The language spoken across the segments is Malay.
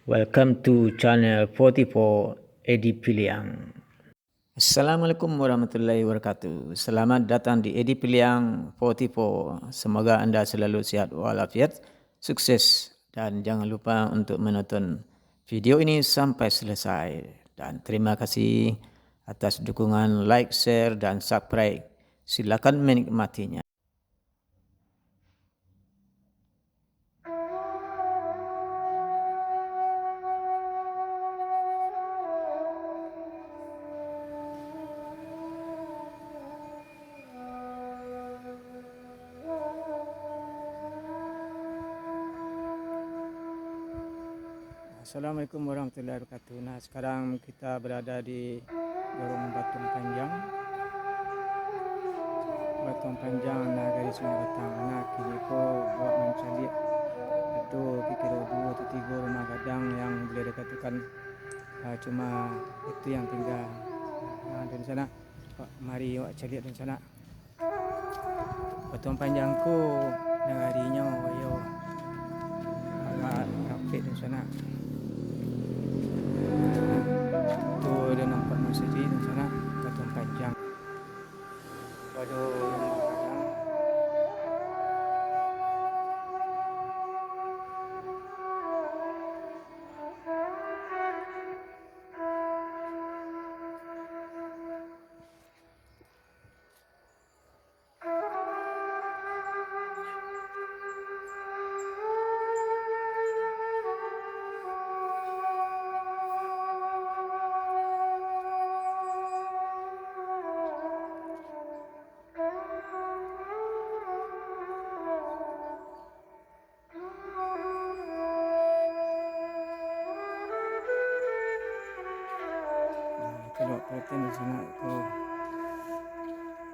Welcome to channel 44 Edi Piliang. Assalamualaikum warahmatullahi wabarakatuh. Selamat datang di Edi Piliang 44. Semoga anda selalu sihat walafiat, sukses dan jangan lupa untuk menonton video ini sampai selesai. Dan terima kasih atas dukungan like, share dan subscribe. Silakan menikmatinya. Assalamualaikum warahmatullahi wabarakatuh. Nah, sekarang kita berada di Lorong Batong Panjang. Batong Panjang nah dari Sungai Batang. Nah, kini ko buat mencari itu kira 2 atau 3 rumah gadang yang boleh dikatakan cuma itu yang tinggal. Nah, dari sana mari awak cari dari sana. Batong Panjangku negarinya yo agak rapid di sana. Tuh ada nampak masjid di sana, Batong Panjang. Waduh, rumah gadang. Kalau perhatian di sana itu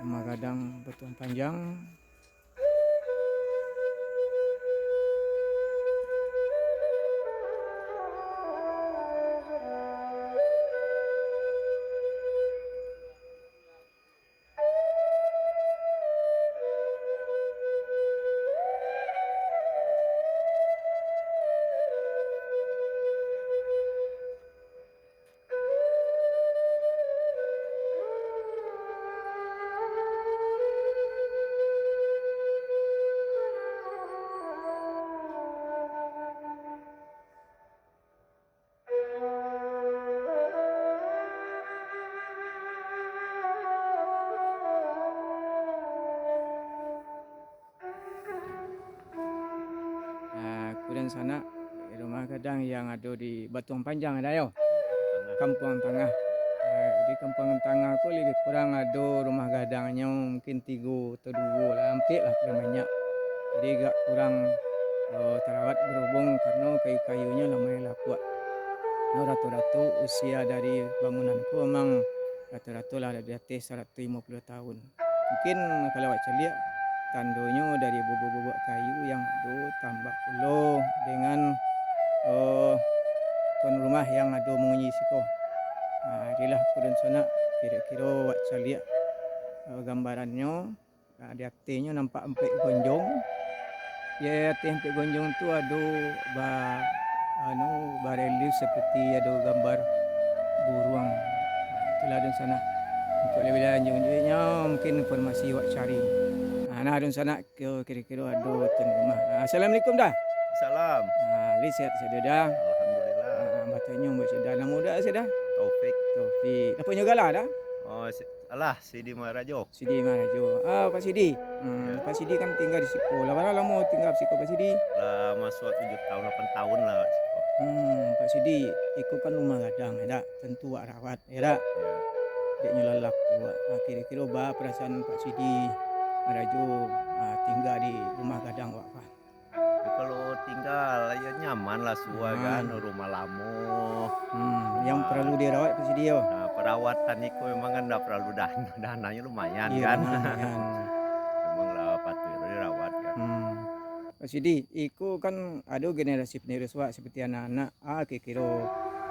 rumah gadang Batong Panjang. Kemudian sana rumah gadang yang ada di Batong Panjang ada yo. Kampung Tengah. Di Kampung Tengah aku lebih kurang ada rumah gadangnya mungkin 3 atau 2 lah, hampir lah banyak. Jadi agak kurang terawat berhubung karena kayu-kayunya lumayan lah kuat. No, rata-rata usia dari bangunanku memang rata-rata lah di atas 150 tahun. Mungkin kalau awak lihat tandonya dari bubuk-bubuk kayu yang ada tambah pula dengan tuan rumah yang ada mengisi ko. Inilah kemudian sana kira-kira awak lihat gambarannya. Di atasnya nampak empik gonjong. Ya, atas empik gonjong tu ada relief seperti ada gambar burung. Itulah di sana. Untuk lebih lanjutnya mungkin informasi awak cari. Nah, di sana kira-kira ada tuan rumah. Assalamualaikum dah. Salam. Li sihat dah. Alhamdulillah. Batanya mbak sudah nama muda sudah. Taufik. Apa nyogala dah? Oh, Sidi Marajo. Sidi Marajo. Pak Sidi. Pak Sidi kan tinggal di Siko. Lama tinggal di Siko Pak Sidi? Lama 7 tahun 8 tahun lah Siko. Pak Sidi, ikut kan rumah gadang ya dak? Tentu wak rawat ya dak? Ya. Dia nyelalak buat. Kira-kira perasaan Pak Sidi Marajo tinggal di rumah gadang wak Pak? Kalau tinggal ya nyaman lah kan rumah lama. Yang perlu dirawat Pak Sidi yo. Nah, perawatan itu memang kan enggak perlu dananya lumayan Iya, kan. lumayan. Memang lah patut dirawat kan. Pak Sidi, iku kan ada generasi penerus wak seperti anak-anak. Kira-kira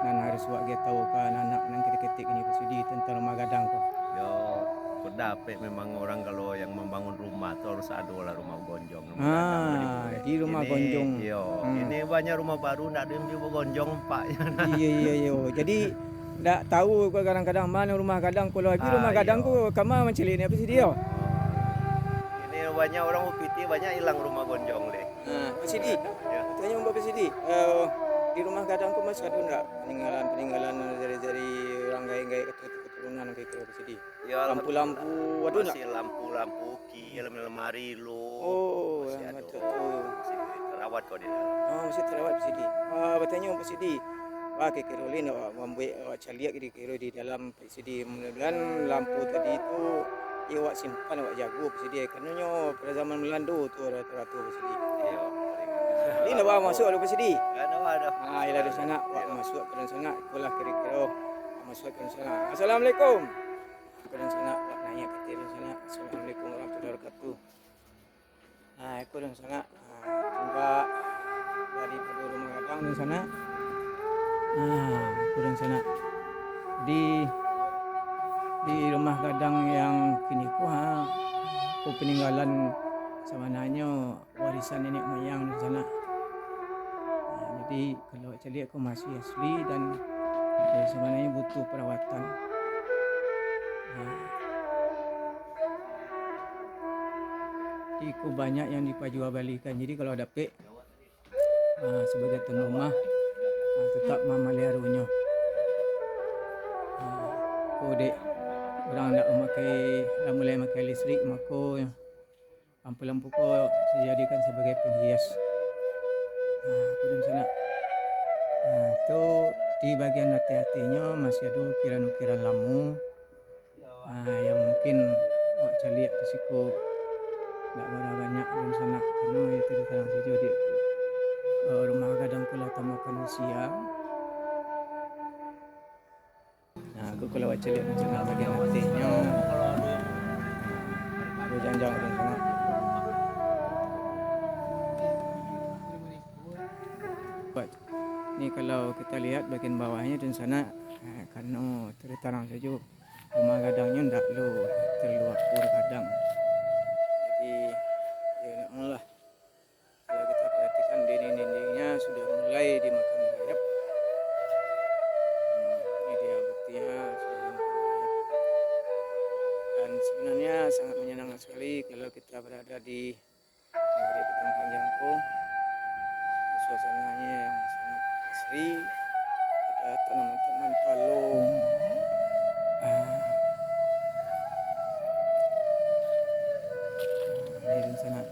anak harus wak dia tahu kan anak-anak ketik-ketik ini Pak Sidi tentang rumah gadang kok. Yo, takut dapet memang orang kalau yang membangun rumah tuh harus ada lah rumah gonjong, rumah gadang udah dibuat. Di rumah Ini, gonjong. Yo, Hmm. ini banyak rumah baru ndak ada yang juga gonjong paknya. Iya iya iya. Jadi ndak tahu kau kadang-kadang mana rumah gadang kau lagi rumah gadang Iya. kau kama macam ni apa sih dia? Ini banyak orang UPT banyak hilang rumah gonjong deh. Pak Sidi, Ya. tanya Mbak Sidi, di rumah gadang kau masih ada enggak peninggalan dari orang gaya-gaya keturunan kayak gitu Pak Sidi? Ya, Lampu-lampu ada enggak? masih lampu-lampu kiil, lemari lu. Oh, masih yang ada. betul tu. Masih terawat kok di dalam. Masih terawat Pak Sidi. Bertanya Pak Sidi, kayak kira ni membuat caliak di dalam Pak Sidi. Mudah-mudahan lampu tadi itu ia awak simpan awak jaga Pak Sidi. Kerana pada zaman Melanda tu ratu-ratu Pak Sidi. Iya. Ini nak bawa masuk Pak Sidi. Ada. Ialah di sana awak masuk ke dalam sana. Itulah kira-kira masuk ke dalam sana. Assalamualaikum. Ke dalam sana awak nanya ke dalam sana. Assalamualaikum warahmatullahi wabarakatuh. Aku dalam sana. Coba dari rumah gadang di sana. Aku dalam sana. Di rumah gadang yang kini ku peninggalan sebenarnya warisan nenek moyang di sana. Jadi kalau cari aku masih asli dan sebenarnya butuh perawatan. Iku banyak yang diperjualbelikan. Jadi kalau dapat sebagai tuan rumah tetap memeliharanya. Dek orang nak mulai memakai listrik maka lampu-lampu ko dijadikan sebagai penghias. Aku dalam sana. Tu di bagian hati-hatinya masih ada ukiran-ukiran lama yang mungkin awak cari di situ tak berapa banyak dalam sana karena itu sekarang saja di rumah gadang kula tamakan usia. Aku kalau awak cari dalam sana bagian hatinya aku janjang dalam sana. Ni kalau kita lihat bagian bawahnya dan sana karena tertanam saja rumah gadangnya tidak terlalu apur kadang. Jadi ya lah kalau kita perhatikan dinding-dindingnya sudah mulai dimakan rayap. Ini dia buktinya sudah dimakan rayap. Dan sebenarnya sangat menyenangkan sekali kalau kita berada di negeri Batuang Panjangko. Suasananya yang sangat asri, ada tanaman-tanaman palung, di sana.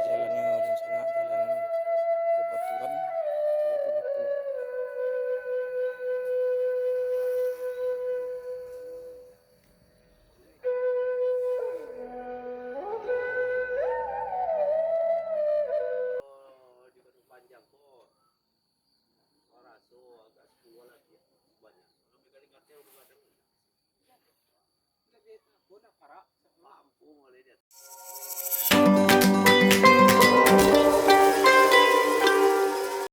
Jalannya di sana jalan bebatuan, batu-batu. Di Batu Panjang kok. Raso agak tua lagi banyak. Kalau mereka udah ada. Lampu mulai dia